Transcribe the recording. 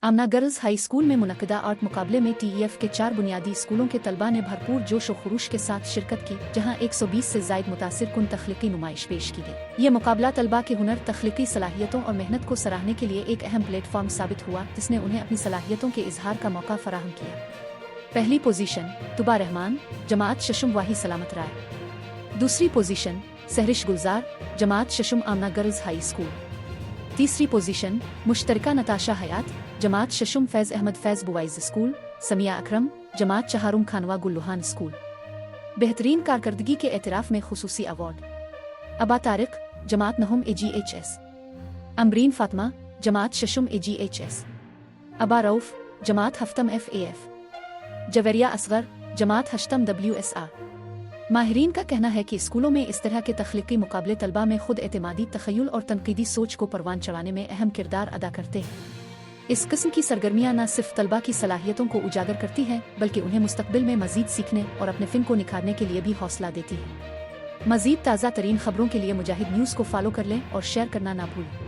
आमना girls high school में मुनक़िदा art मुकाबले में TEF के 4 बुनियादी स्कूलों के तलबा ने भरपूर जोश व खरूश के साथ शिरकत की, जहां 120 से ज़ायद मुतासिर कुन तख्लीकी नुमाइश पेश की गई। ये मुकाबला तलबा के हुनर, तख्लीकी सलाहियतों और मेहनत को सराहने के लिए एक अहम प्लेटफॉर्म साबित हुआ, जिसने उन्हें अपनी सलाहियतों के इजहार का मौका फराहम किया। पहली पोजीशन तुबा रहमान, जमात शशुम वाही सलामत राय। दूसरी पोजीशन सहरिश गुलजार, जमात शशुम आमना गर्ल्स हाई स्कूल। तीसरी पोजीशन मुश्तरका नताशा हयात, जमात शशुम फैज़ अहमद फैज़ बुवाइज स्कूल। समिया अकरम, जमात चहारुम खानवा गुल्लुहान स्कूल। बेहतरीन कारकर्दगी के एतराफ़ में खुसूसी अवार्ड अबा तारिक, जमात नहुम AGHS। अमरीन फातिमा, जमात शशुम AGHS। अबा रऊफ़, जमात हफ्तम FAF। जवेरिया असगर, जमात हश्तम WSR। माहिरीन का कहना है कि स्कूलों में इस तरह के तख्लीकी मुकाबले तलबा में खुद एतमादी, तख़य्युल और तनकीदी सोच को परवान चढ़ाने में अहम किरदार अदा करते हैं। इस किस्म की सरगर्मियाँ न सिर्फ तलबा की सलाहियतों को उजागर करती हैं, बल्कि उन्हें मुस्तक़बिल में मज़ीद सीखने और अपने फ़िन को निखारने के लिए भी हौसला देती हैं। मज़ीद ताज़ा तरीन खबरों के लिए मुजाहिद न्यूज़ को फॉलो कर लें और शेयर करना ना भूलें।